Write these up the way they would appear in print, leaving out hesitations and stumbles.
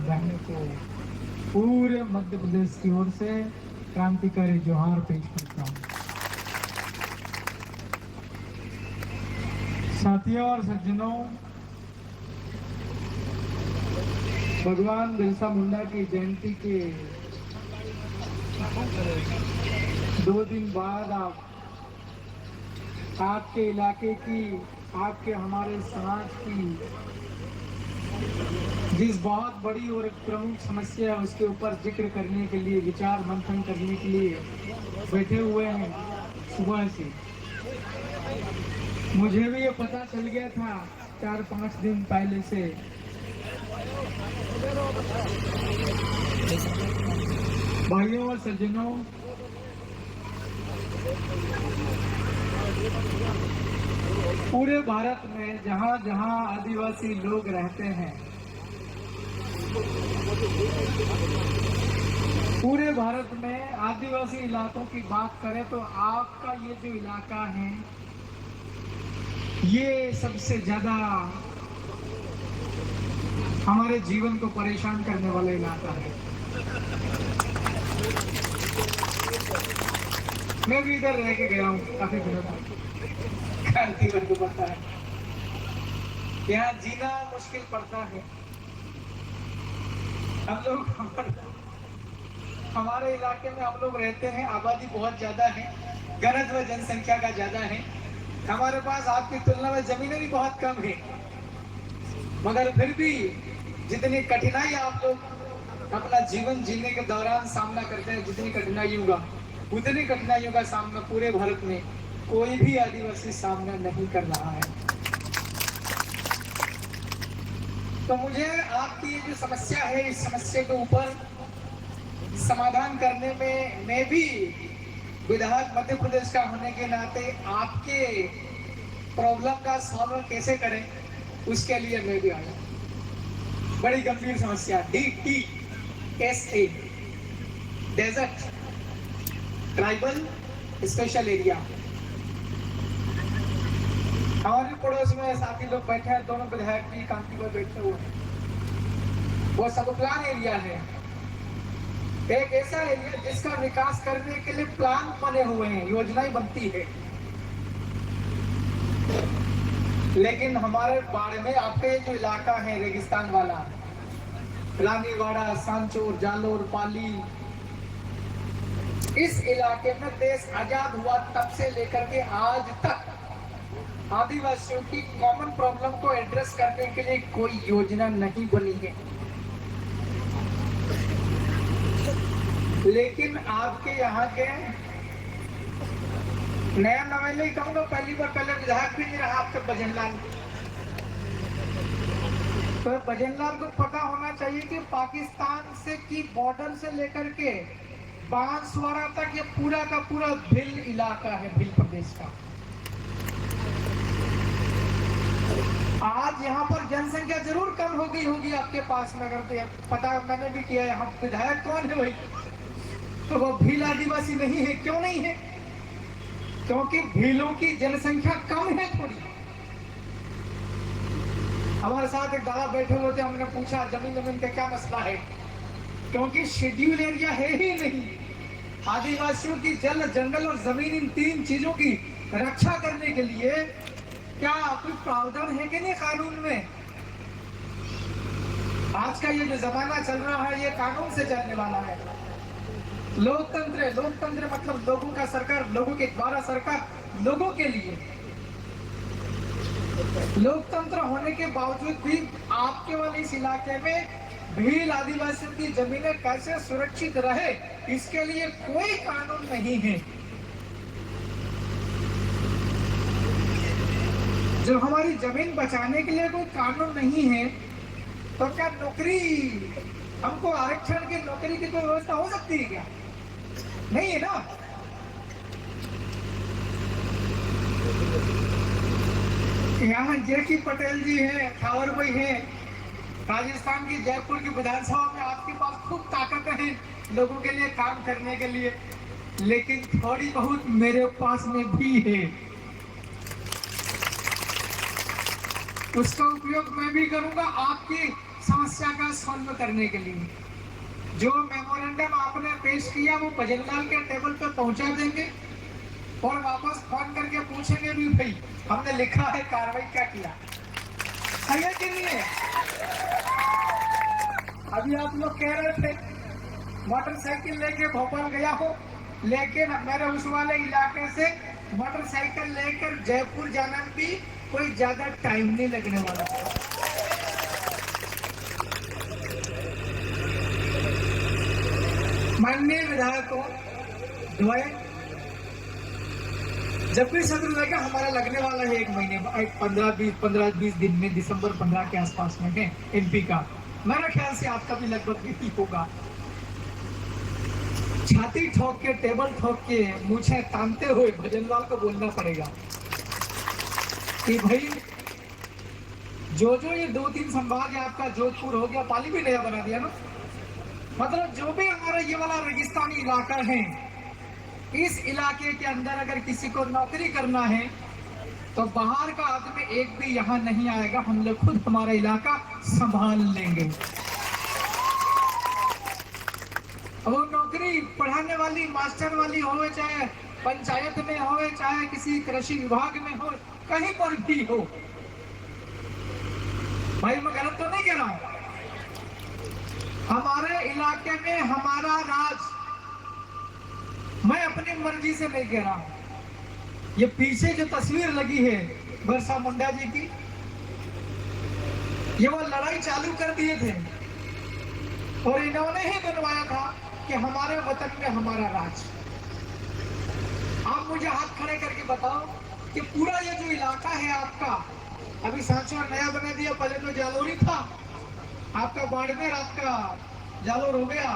बहनों को पूरे मध्य प्रदेश की ओर से क्रांतिकारी जोहार पेश करता हूँ। साथियों और सज्जनों, भगवान बिरसा मुंडा की जयंती के 2 दिन बाद आपके इलाके की, आपके हमारे समाज की जिस बहुत बड़ी और प्रमुख समस्या है उसके ऊपर जिक्र करने के लिए, विचार मंथन करने के लिए बैठे हुए हैं सुबह से। मुझे भी ये पता चल गया था 4-5 दिन पहले से। भाइयों और सज्जनों, पूरे भारत में जहां जहां आदिवासी लोग रहते हैं, पूरे भारत में आदिवासी इलाकों की बात करें तो आपका ये जो इलाका है, ये सबसे ज्यादा हमारे जीवन को परेशान करने वाला इलाका है। मैं भी इधर रह के गया हूँ काफी दिनों तक, क्रांतिकारी को पता है यहाँ जीना मुश्किल पड़ता है। हम लोग हमारे इलाके में हम लोग रहते हैं, आबादी बहुत ज्यादा है, घनत्व जनसंख्या का ज्यादा है। हमारे पास आपकी तुलना में जमीनें भी बहुत कम है, मगर फिर भी जितनी कठिनाई आप लोग अपना जीवन जीने के दौरान सामना करते हैं, जितनी कठिनाइयों का, उतनी कठिनाइयों का सामना पूरे भारत में कोई भी आदिवासी सामना नहीं कर रहा है। तो मुझे आपकी ये जो समस्या है, इस समस्या के ऊपर समाधान करने में, मैं भी विधायक मध्य प्रदेश का होने के नाते आपके प्रॉब्लम का सॉल्व कैसे करें, उसके लिए मैं भी आया। बड़ी गंभीर समस्या DTSA, desert tribal special area. हमारे पड़ोस में साथी लोग बैठे हैं, दोनों विधायक भी कांति पर बैठे हुए हैं। वो सब प्लान एरिया है, एक ऐसा एरिया जिसका विकास करने के लिए प्लान बने हुए हैं, योजनाएं बनती है। लेकिन हमारे बाढ़ में आपके जो इलाका है रेगिस्तान वाला, रानीवाड़ा, सांचौर, जालोर, पाली, इस इलाके में देश आजाद हुआ तब से लेकर के आज तक आदिवासियों की कॉमन प्रॉब्लम को एड्रेस करने के लिए कोई योजना नहीं बनी है। लेकिन आपके यहाँ के नया नवेले कहूँगा, पहली बार पहले विधायक भी नहीं रहा आपके भजनलाल। तो भजनलाल को पता होना चाहिए कि पाकिस्तान से की बॉर्डर से लेकर के बांसवाड़ा तक ये पूरा का पूरा भिल इलाका है, भिल प्रदेश का। आज यहाँ पर जनसंख्या जरूर कम हो गई होगी आपके पास, मगर पता मैंने भी किया यहाँ विधायक कौन है भाई, तो वो भील आदिवासी नहीं है। क्यों नहीं है? क्योंकि भीलों की जनसंख्या कम है थोड़ी। हमारे साथ एक दादा बैठे हुए थे, हमने पूछा जमीन का क्या मसला है, क्योंकि शेड्यूल एरिया है ही नहीं। आदिवासियों की जल, जंगल और जमीन, इन 3 चीजों की रक्षा करने के लिए क्या कोई प्रावधान है कि नहीं कानून में? आज का ये जो जमाना चल रहा है, ये कानून से चलने वाला है। लोकतंत्र, लोकतंत्र मतलब लोगों का सरकार, लोगों के द्वारा सरकार, लोगों के लिए। लोकतंत्र होने के बावजूद भी आपके वाले इस इलाके में भील आदिवासियों की जमीनें कैसे सुरक्षित रहे, इसके लिए कोई कानून नहीं है। जब हमारी जमीन बचाने के लिए कोई कानून नहीं है, तो क्या नौकरी, हमको आरक्षण की नौकरी की कोई व्यवस्था हो सकती है क्या? नहीं है ना। यहाँ जेकी पटेल जी हैं, थावर भाई हैं, राजस्थान की जयपुर की विधानसभा में आपके पास खूब ताकत है लोगों के लिए काम करने के लिए, लेकिन थोड़ी बहुत मेरे पास में भी है। उसका उपयोग मैं भी करूंगा आपकी समस्या का सॉल्व करने के लिए। जो मेमोरेंडम आपने पेश किया वो भजनलाल के टेबल पे पहुंचा देंगे और वापस फोन करके पूछेंगे भी भाई हमने लिखा है, कार्रवाई क्या किया, सही है कि नहीं है? अभी आप लोग कह रहे थे मोटरसाइकिल लेके भोपाल गया हो, लेकिन मेरे उस वाले इलाके से मोटरसाइकिल लेकर जयपुर जाना भी कोई ज्यादा टाइम नहीं लगने वाला। माननीय विधायकों, द्वय जब भी सत्र लगेगा हमारा लगने वाला है 1 महीने, 15-20 दिन में, दिसंबर 15 के आसपास में है एमपी का। मेरा ख्याल से आपका भी लगभग यही होगा। छाती ठोक के, टेबल ठोक के, मुझे तानते हुए भजनलाल को बोलना पड़ेगा कि भाई जो ये 2-3 संभाग है आपका, जोधपुर हो गया, पाली भी नया बना दिया ना, मतलब जो भी हमारा ये वाला रेगिस्तानी इलाका है, इस इलाके के अंदर अगर किसी को नौकरी करना है तो बाहर का आदमी एक भी यहाँ नहीं आएगा, हम लोग खुद हमारा इलाका संभाल लेंगे। वो नौकरी पढ़ाने वाली, मास्टर वाली हो, चाहे पंचायत में हो, चाहे किसी कृषि विभाग में हो, कहीं पर भी हो। भाई मैं गलत तो नहीं कह रहा हूं। हमारे इलाके में हमारा राज, मैं अपनी मर्जी से नहीं कह रहा हूं। ये पीछे जो तस्वीर लगी है बिरसा मुंडा जी की, ये वो लड़ाई चालू कर दिए थे और इन्होंने ही बनवाया था कि हमारे वतन में हमारा राज। आप मुझे हाथ खड़े करके बताओ कि पूरा ये जो इलाका है आपका, अभी सांचौर नया बना दिया, पहले तो जालोरी था, आपका बाड़मेर, आपका जालोर हो गया,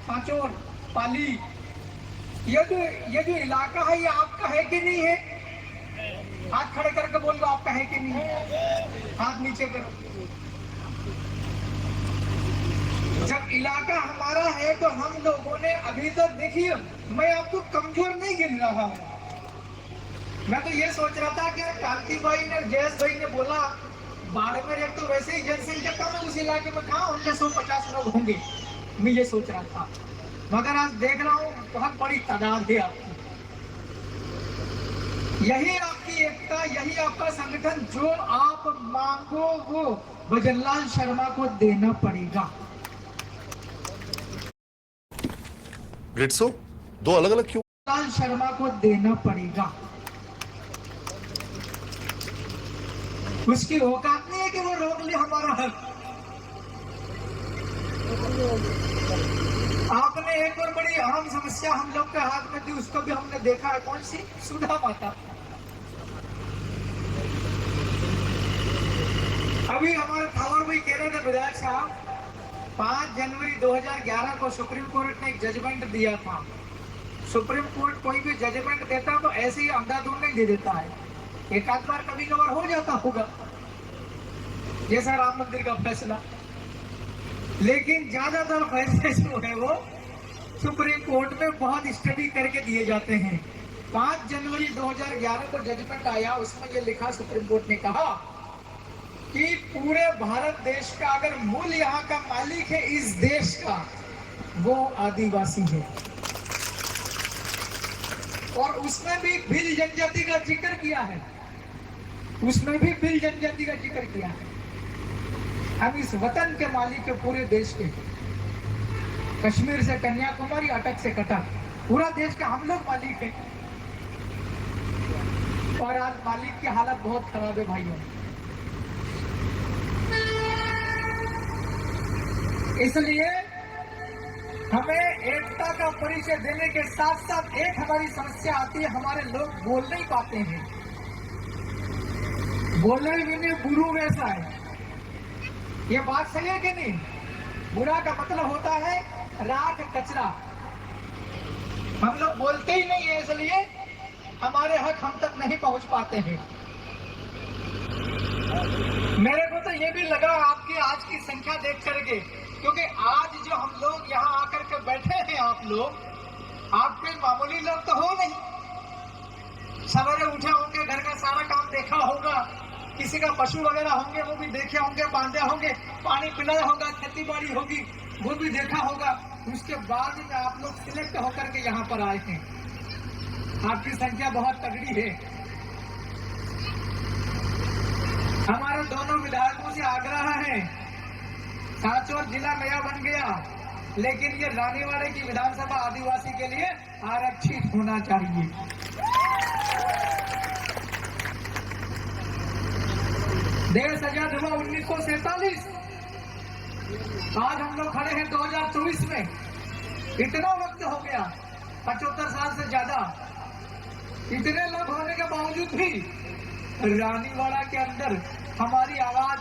सांचौर, पाली, ये जो इलाका है ये आपका है कि नहीं है? हाथ खड़े करके बोल दो आपका है कि नहीं है? हाथ नीचे करो। जब इलाका हमारा है तो हम लोगों ने अभी तक, देखिए मैं आपको कमजोर नहीं गिन रहा हूं, मैं तो ये सोच रहा था कि कांति भाई ने, जयेश भाई ने बोला बाड़मेर एक तो वैसे ही जनसंख्या कम है उस इलाके में, कहाँ उनके 150 लोग होंगे, मैं ये सोच रहा था, मगर आज देख रहा हूँ बहुत बड़ी तादाद है आपकी। यही आपकी एकता, यही आपका संगठन, जो आप मांगो वो भजनलाल शर्मा को देना पड़ेगा। ग्रिड्सो दो अलग अलग क्यों? लाल शर्मा को देना पड़ेगा। उसकी औकात नहीं है कि वो रोक ले हमारा हक। आपने एक और बड़ी अहम समस्या हम लोग के हाथ में थी, उसको भी हमने देखा है, कौन सी? सुधा माता। अभी हमारे ठाकुर भाई कह रहे थे विधायक साहब, 5 जनवरी 2011 को सुप्रीम कोर्ट ने एक जजमेंट दिया था। सुप्रीम कोर्ट कोई भी जजमेंट देता तो ऐसे ही अंधाधुंध नहीं दे देता है, एक आध बार कभी कभार हो जाता होगा, जैसा राम मंदिर का फैसला, लेकिन ज्यादातर फैसले जो है वो सुप्रीम कोर्ट में बहुत स्टडी करके दिए जाते हैं। 5 जनवरी 2011 को जजमेंट आया, उसमें ये लिखा, सुप्रीम कोर्ट ने कहा कि पूरे भारत देश का अगर मूल यहाँ का मालिक है इस देश का, वो आदिवासी है। और उसमें भी भिल जनजाति का जिक्र किया है, उसमें भी भिल जनजाति का जिक्र किया है। हम इस वतन के मालिक है, पूरे देश के, कश्मीर से कन्याकुमारी, अटक से कटक, पूरा देश का हम लोग मालिक है। और आज मालिक की हालत बहुत खराब है भाइयों। इसलिए हमें एकता का परिचय देने के साथ साथ एक हमारी समस्या आती है, हमारे लोग बोल नहीं पाते हैं, बोलने भी नहीं, गुरु वैसा है। ये बात सही है कि नहीं? बुरा का मतलब होता है राख कचरा। हम लोग बोलते ही नहीं है, इसलिए हमारे हक हम तक नहीं पहुंच पाते हैं। मेरे को तो ये भी लगा आपकी आज की संख्या देख करके, क्योंकि आज जो हम लोग यहाँ आकर के बैठे हैं, आप लोग, आप कोई मामूली लोग तो हो नहीं। सवेरे उठे होंगे, घर का सारा काम देखा होगा, किसी का पशु वगैरह होंगे वो भी देखे होंगे, बांधे होंगे, पानी पिलाया होगा, खेती बाड़ी होगी वो भी देखा होगा। उसके बाद में आप लोग सिलेक्ट होकर के यहाँ पर आए हैं। आपकी संख्या बहुत तगड़ी है। हमारे दोनों विधायकों से आग्रह है, सांचौर जिला नया बन गया, लेकिन ये रानीवाड़े की विधानसभा आदिवासी के लिए आरक्षित होना चाहिए। देश आजाद हुआ 1947, आज हम लोग खड़े हैं 2024 में। इतना वक्त हो गया, 75 साल से ज्यादा। इतने लोग होने के बावजूद भी रानीवाड़ा के अंदर हमारी आवाज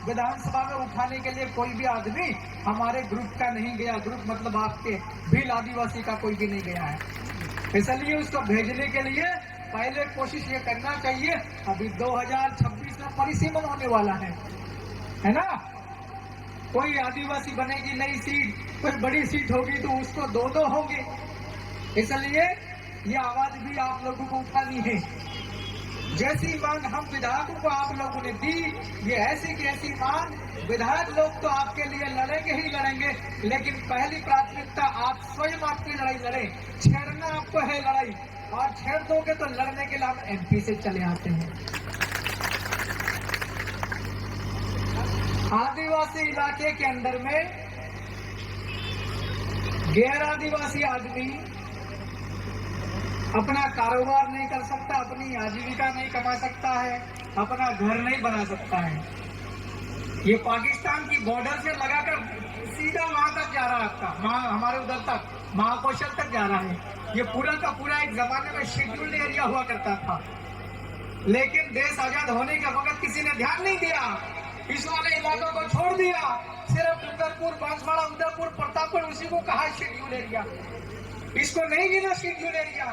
विधानसभा में उठाने के लिए कोई भी आदमी हमारे ग्रुप का नहीं गया। ग्रुप मतलब आपके भील आदिवासी का कोई भी नहीं गया है। इसलिए उसको भेजने के लिए पहले कोशिश ये करना चाहिए। अभी 2026 में परिसीमन होने वाला है ना। कोई आदिवासी बनेगी नई सीट, कोई बड़ी सीट होगी तो उसको दो होंगे। इसलिए ये आवाज भी आप लोगों को उठानी है। जैसी मांग हम विधायकों को आप लोगों ने दी, ये ऐसी की ऐसी मांग विधायक लोग तो आपके लिए लड़ेंगे ही लड़ेंगे, लेकिन पहली प्राथमिकता आप स्वयं आपकी लड़ाई लड़े। छेड़ना आपको है लड़ाई, और छेड़ दोगे तो लड़ने के लिए हम एमपी से चले आते हैं। आदिवासी इलाके के अंदर में गैर आदिवासी आदमी अपना कारोबार नहीं कर सकता, अपनी आजीविका नहीं कमा सकता है, अपना घर नहीं बना सकता है। ये पाकिस्तान की बॉर्डर से लगाकर सीधा वहां तक जा रहा है, आपका हमारे उधर तक महाकौशल तक जा रहा है। ये पूरा का पूरा एक जमाने में शेड्यूल्ड एरिया हुआ करता था, लेकिन देश आजाद होने के वक्त किसी ने ध्यान नहीं दिया। इस वाले इलाकों को छोड़ दिया। सिर्फ डूंगरपुर, बांसवाड़ा, उदयपुर, प्रतापगढ़ उसी को कहा शेड्यूल एरिया। इसको नहीं गिना शेड्यूल एरिया।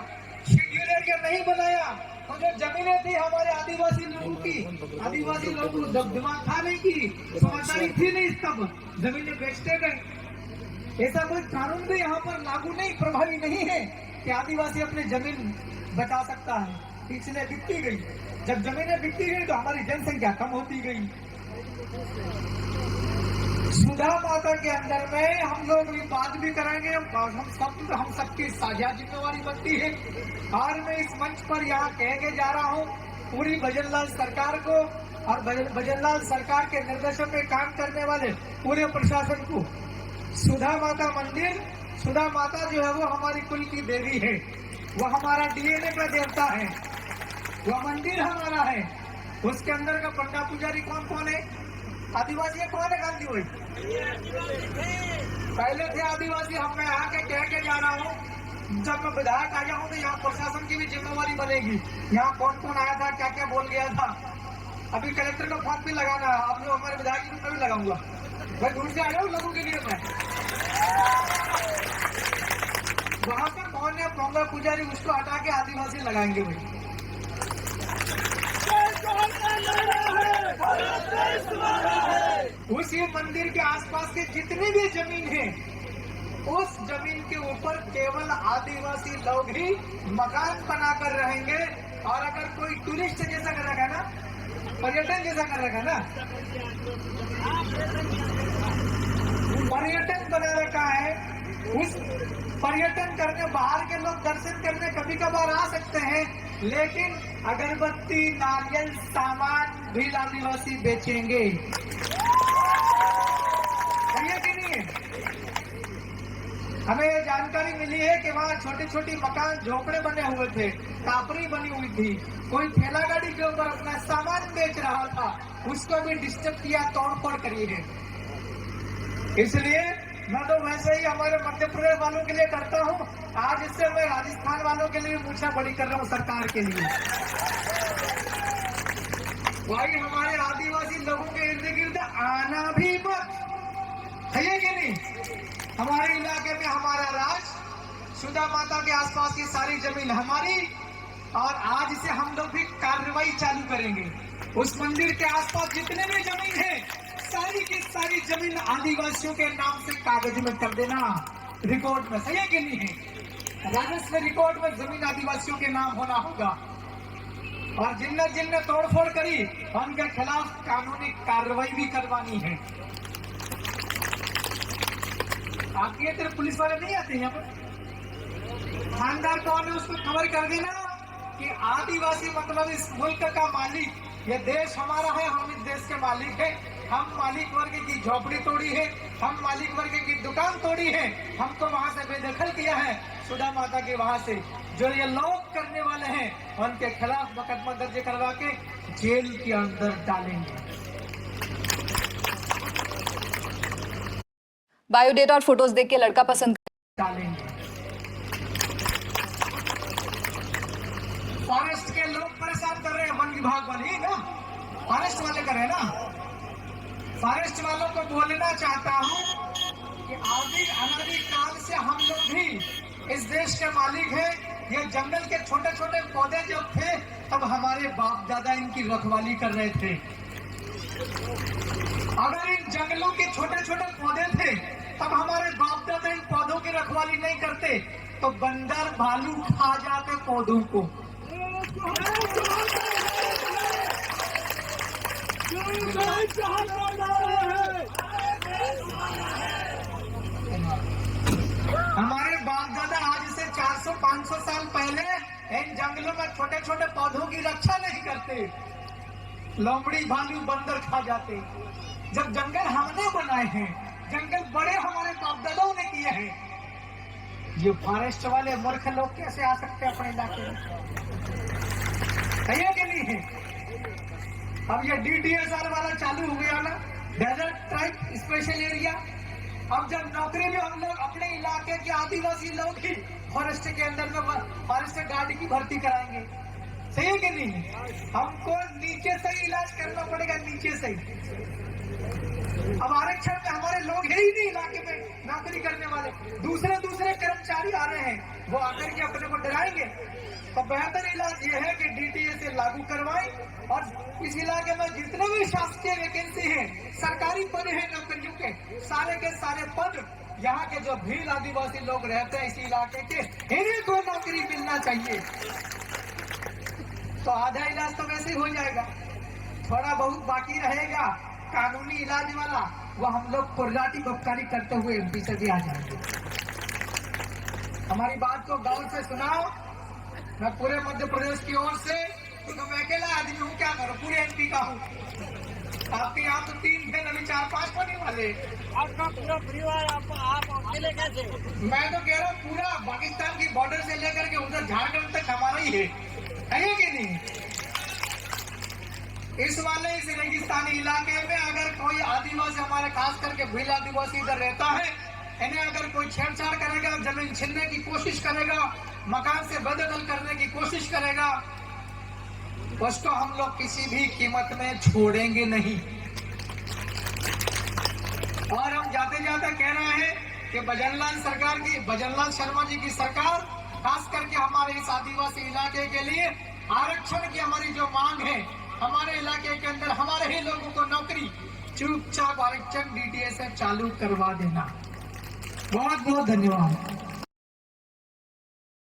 शेड्यूल एरिया नहीं बनाया तो जो जमीनें थी हमारे आदिवासी लोगों की, आदिवासी लोगों को दिमाग था नहीं की, समझदारी थी नहीं, तब जमीनें बेचते गए। ऐसा कोई कानून भी यहाँ पर लागू नहीं, प्रभावी नहीं है कि आदिवासी अपनी जमीन बचा सकता है। इसलिए बिकती गई। जब जमीनें बिकती गई तो हमारी जनसंख्या कम होती गई। सुधा माता के अंदर में हम लोग ये बात भी करेंगे, हम सबकी साझा जिम्मेवारी बनती है। और मैं इस मंच पर यहाँ कह के जा रहा हूँ पूरी भजनलाल सरकार को और भजनलाल सरकार के निर्देशों पे काम करने वाले पूरे प्रशासन को, सुधा माता मंदिर, सुधा माता जो है वो हमारी कुल की देवी है, वो हमारा डीएनए का देवता है, वो मंदिर हमारा है। उसके अंदर का पंडा पुजारी कौन कौन है? आदिवासी कौन है? गांधी भाई पहले थे आदिवासी। हम मैं आके कह के जा रहा हूँ, जब मैं विधायक आया हूँ तो यहाँ प्रशासन की भी जिम्मेवारी बनेगी। यहाँ कौन कौन आया था, क्या क्या बोल गया था। अभी कलेक्टर का फोन भी लगाना है, आप लोग हमारे विधायक की भी लगाऊंगा। मैं दूर से आया हूँ लोगों के लिए। मैं वहां पर कौन है पंगा पुजारी, उसको हटा के आदिवासी लगाएंगे भाई। उसी मंदिर के आसपास के जितनी भी जमीन है, उस जमीन के ऊपर केवल आदिवासी लोग ही मकान बनाकर रहेंगे। और अगर कोई टूरिस्ट जैसा कर रखा है ना, पर्यटन जैसा कर रखा है ना, पर्यटन बना रखा है, उस पर्यटन करने बाहर के लोग दर्शन करने कभी कभार आ सकते हैं, लेकिन अगरबत्ती, नारियल, सामान भी आदिवासी बेचेंगे। है कि नहीं है? हमें ये जानकारी मिली है कि वहाँ छोटी छोटी मकान, झोपड़े बने हुए थे, टापरी बनी हुई थी, कोई ठेला गाड़ी के ऊपर अपना सामान बेच रहा था, उसको भी डिस्टर्ब किया, तोड़फोड़ करी है। इसलिए मैं तो वैसे ही हमारे मध्य प्रदेश वालों के लिए करता हूँ, आज इससे मैं राजस्थान वालों के लिए मूछा बड़ी कर रहा हूँ सरकार के लिए। भाई हमारे आदिवासी लोगों के इर्द गिर्द आना भी मत, है कि नहीं? हमारे इलाके में हमारा राज, सुधा माता के आसपास की सारी जमीन हमारी, और आज से हम लोग भी कार्रवाई चालू करेंगे। उस मंदिर के आसपास जितने भी जमीन है, सारी की सारी जमीन आदिवासियों के नाम से कागज में कर देना, रिकॉर्ड में। सही है कि नहीं है? राजस्व रिकॉर्ड में जमीन आदिवासियों के नाम होना होगा। और जिनने तोड़फोड़ करी उनके खिलाफ कानूनी कार्रवाई भी करवानी है। आपके ये तरफ पुलिस वाले नहीं आते यहाँ पर? थानेदार कौन है उसको खबर कर देना कि आदिवासी मतलब इस मुल्क का मालिक, ये देश हमारा है, हम इस देश के मालिक हैं। हम मालिक वर्ग की झोपड़ी तोड़ी है, हम मालिक वर्ग की दुकान तोड़ी है, हमको वहां से बेदखल किया है सुधा माता के वहां से। जो ये लोग करने वाले हैं उनके खिलाफ मुकदमा दर्ज करवा के जेल के अंदर डालेंगे। बायोडेटा और फोटोज देख के लड़का पसंद डालेंगे। फॉरेस्ट के लोग परेशान कर रहे हैं, वन विभाग वाले ना, फॉरेस्ट वाले कर रहे हैं ना। फॉरेस्ट वालों को बोलना चाहता हूं कि अनादि काल से हम लोग भी इस देश के मालिक हैं। ये जंगल के छोटे छोटे पौधे जब थे तब हमारे बाप दादा इनकी रखवाली कर रहे थे। अगर इन जंगलों के छोटे छोटे पौधे थे तब हमारे बाप दादा इन पौधों की रखवाली नहीं करते तो बंदर भालू खा जाते पौधों को। हमारे बाप दादा आज से 400-500 साल पहले इन जंगलों में छोटे छोटे पौधों की रक्षा नहीं करते, लोमड़ी भालू बंदर खा जाते। जब जंगल हमने बनाए हैं, जंगल बड़े हमारे बाप दादाओं ने किए हैं, ये फॉरेस्ट वाले मूर्ख लोग कैसे आ सकते हैं अपने इलाके में? है कि नहीं है? अब ये DDSR वाला चालू हो गया ना, डेजर्ट ट्राइब स्पेशल एरिया। अब जब नौकरी में हम लोग अपने इलाके के आदिवासी लोग ही फॉरेस्ट के अंदर में फॉरेस्ट गार्ड की भर्ती कराएंगे, सही है कि नहीं? हमको नीचे से ही इलाज करना पड़ेगा, नीचे से ही। अब आरक्षण में हमारे लोग है ही नहीं इलाके में नौकरी करने वाले, दूसरे कर्मचारी आ रहे हैं, वो आकर के अपने को डराएंगे। तो बेहतर इलाज ये है कि DTA से लागू करवाएं और इस इलाके में जितने भी शासकीय वैकेंसी है, सरकारी पद है नौकरियों के सारे पद यहाँ के जो भील आदिवासी लोग रहते हैं इस इलाके के, इन्हीं को नौकरी मिलना चाहिए। तो आधा इलाज तो वैसे ही हो जाएगा, थोड़ा बहुत बाकी रहेगा कानूनी इलाज वाला, वो हम लोग कुर्राटी बबकारी करते हुए MP से भी आ जाएंगे। हमारी बात को गौर से सुनाओ। मैं पूरे मध्य प्रदेश की ओर से, तो मैं अकेला आदमी हूँ, क्या करूँ, पूरे MP का हूँ। आपके यहाँ तो 3 थे, अभी 4-5 होने वाले। आपका पूरा परिवार आप अकेले कैसे? मैं तो कह रहा हूँ पूरा पाकिस्तान की बॉर्डर से लेकर के उधर झारखंड तक हमारा ही है कि नहीं? इस रेगिस्तानी इलाके में अगर कोई आदिवासी, हमारे खास करके भील आदिवासी इधर रहता है, इन्हें अगर कोई छेड़छाड़ करेगा, जमीन छीनने की कोशिश करेगा, मकान से बददखल करने की कोशिश करेगा, उसको हम लोग किसी भी कीमत में छोड़ेंगे नहीं। और हम जाते जाते कह रहे हैं कि भजनलाल शर्मा जी की सरकार खास करके हमारे इस आदिवासी इलाके के लिए आरक्षण की हमारी जो मांग है, हमारे इलाके के अंदर हमारे ही लोगों को नौकरी चुपचाप आरक्षण DTA से चालू करवा देना। बहुत बहुत धन्यवाद।